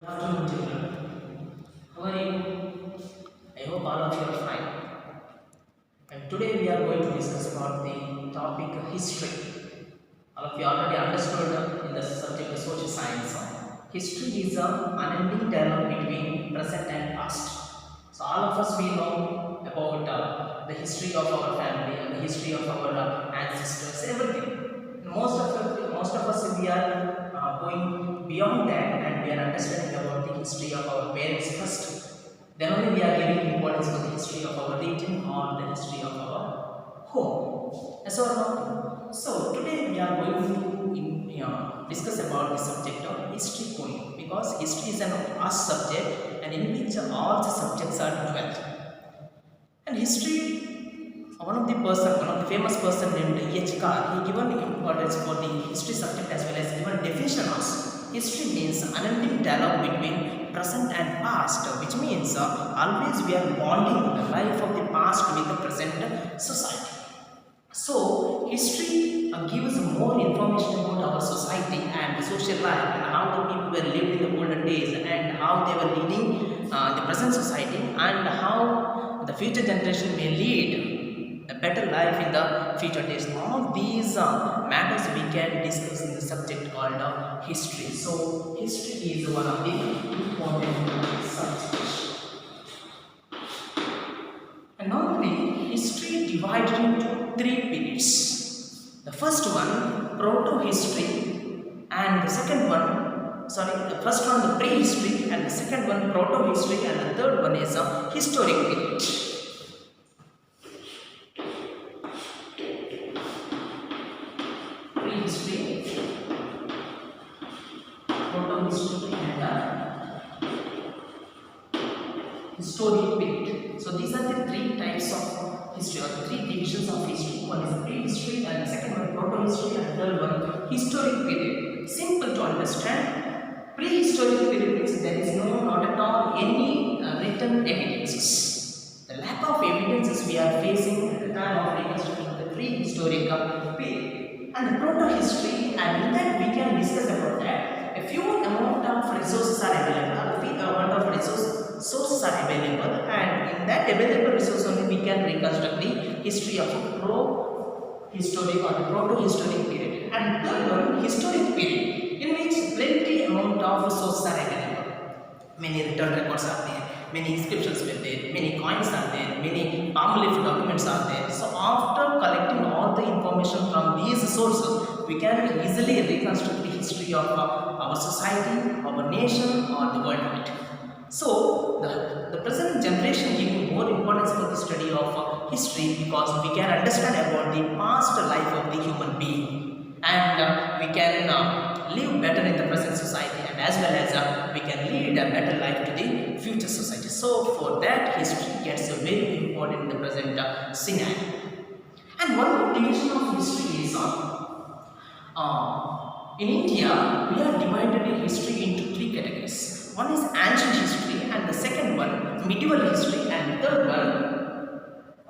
Afternoon, children. How are you? I hope all of you are fine. And today we are going to discuss about the topic history. All of you already understood in the subject of social science. History is an unending dialogue between present and past. So all of us we know about the history of our family and the history of our ancestors, everything. Most of us we are going beyond that and we are understanding about the history of our parents first. Then only we are giving importance to the history of our region or the history of our home. Yes or no? So today we are going to discuss about the subject of history only because history is an vast subject and in which all the subjects are dwelt. And history, one of the famous person named H. Carr, he given importance for the history subject as well as given definition also. History means unending dialogue between present and past, which means always we are bonding the life of the past with the present society. So, history gives more information about our society and the social life and how the people were lived in the olden days and how they were leading the present society and how the future generation may lead a better life in the future days. All these matters we can discuss in the subject called history. So, history is one of the important subjects. And normally, history divided into three periods. The first one, proto-history, and the second one, the first one the prehistory, and the second one proto-history, and the third one is a historic period. Prehistory, proto-history, and historic period. So these are the three types of history or the three divisions of history. One is prehistory and the second one proto-history and the third one historic period. Simple to understand. Prehistoric period means there is not at all any written evidences. The lack of evidences we are facing at the time of reconstruction the prehistoric period. And the proto-history, and in that we can discuss about that. A few amount of resources are available, a few amount of sources are available, and in that available resource only we can reconstruct the history of a pro-historic or the proto-historic period. And third one, historic period, in which plenty amount of sources are available. Many written records are there, many inscriptions were there, many coins are there, many palm leaf documents are there. So after collecting all the information from these sources, we can easily reconstruct the history of our society, our nation, or the world. So, the present generation giving more importance for the study of history because we can understand about the past life of the human being and we can live better in the present society and as well as we can lead a better life to the future society. So, for that history gets very important in the present scenario. And one more division of history is in India, we are divided in history into three categories. One is ancient history and the second one medieval history and the third one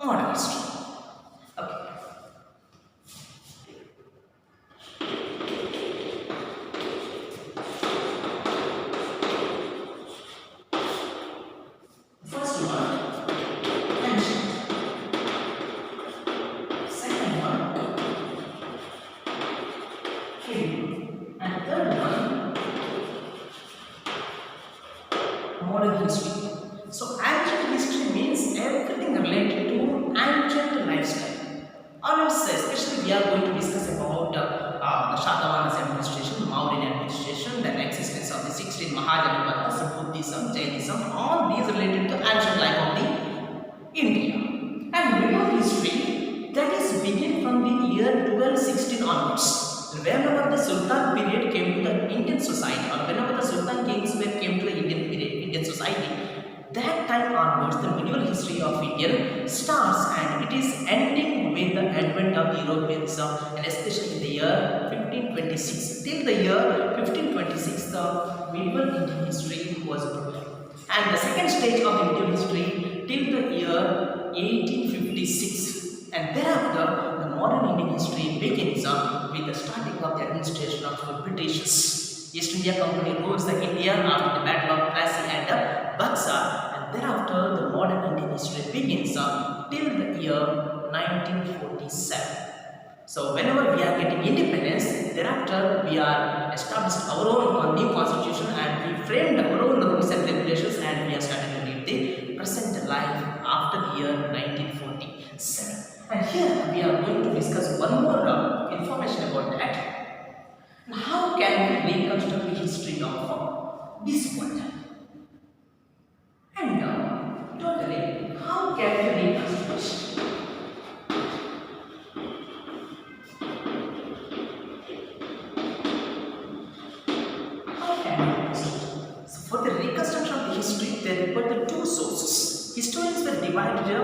modern history. Okay. First one, ancient. Second one, medieval. And third one, modern history. So ancient history means everything related to ancient lifestyle. Or especially we are going to discuss about the Shatavahanas administration, Mauryan administration, the existence of the 16 Mahajanapadas, Buddhism, Jainism, all these related to ancient life of the India. And medieval history, that is begin from the year 1216 onwards. Whenever the Sultan period came to the Indian society or whenever the Sultan kings came to the Indian society, that time onwards the medieval history of India starts and it is ending with the advent of the Europeans and especially in the year 1526. Till the year 1526 the medieval Indian history was broken. And the second stage of the medieval history till the year 1856 and thereafter the modern Indian history begins with the starting of the administration of the Britishers. East India Company rules the India after the Battle So whenever we are getting independence, thereafter we are established our own new constitution and we framed our own rules and regulations and we are starting to live the present life after the year 1947. And here we are going to discuss one more information about that. How can we reconstruct the history of this world? And totally, how can we reconstruct? So for the reconstruction of the history, there were the two sources. Historians were divided the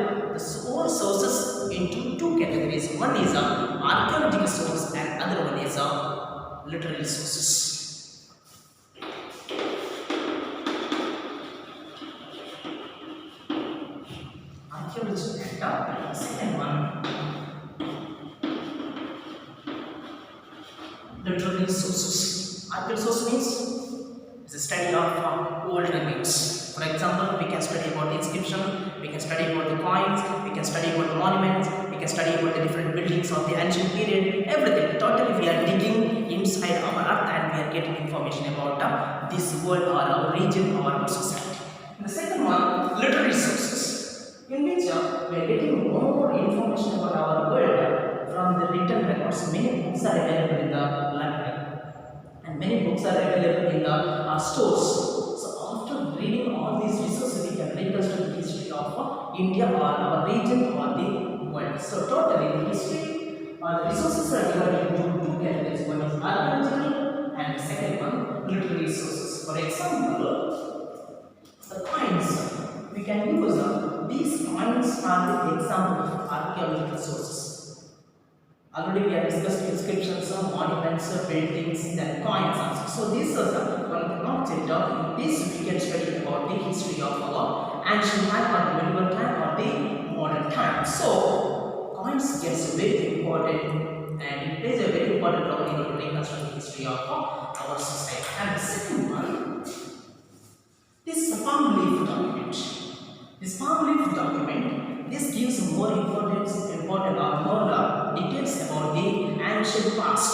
all sources into two categories. One is archaeological source and other one is literary sources. Archaeology and the second one, literary sources. Archaeological source means it's a study of old remains. For example, we can study about inscription, we can study about the coins, we can study about the monuments, we can study about the different buildings of the ancient period, everything. Totally we are digging inside our earth and we are getting information about this world or our region or our society. The second one, literary sources, in which we are getting more information about our world from the written records. Many books are available in the library and many books are available in the stores. So after reading all these resources, we can reconstruct the history of India or our region or the world. So totally the history or the resources are divided into two categories. One is archaeological and the second one literary sources. For example, the coins. We can use these coins are the example of archaeological sources. Already we have discussed inscriptions, monuments, paintings, then coins also. So this is one of the concept of this we can study about the history of our ancient time or the medieval time or the modern time. So coins gets very important and it plays a very important role in the reconstruction history of our society. And the second one, this palm leaf document. This palm leaf document, this gives more important or more details about the ancient past,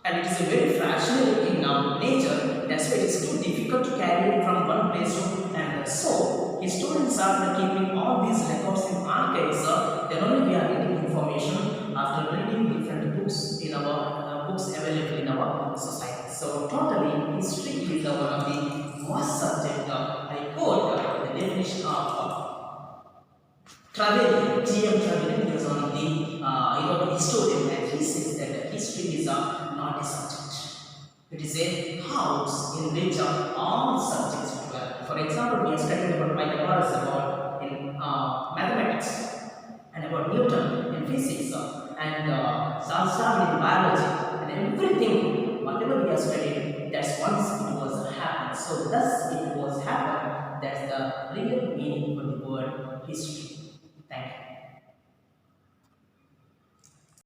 and it is a very fragile in nature. That's why it is too difficult to carry it from one place to another. So historians are keeping all these records in archives. Then only we are getting information after reading different books in our books available in our society. So totally, history is one of the vast subject. I quote the definition of Travelling, G.M. Travelling is one of the historian, and he says that history is not a subject. It is a house in which all subjects dwell. For example, we are studying about Pythagoras about in mathematics and about Newton in physics and Charles Darwin in biology and everything. Whatever we are studying, that's once it was happened. So thus it was happened. That's the real meaning of the word history. Thank you.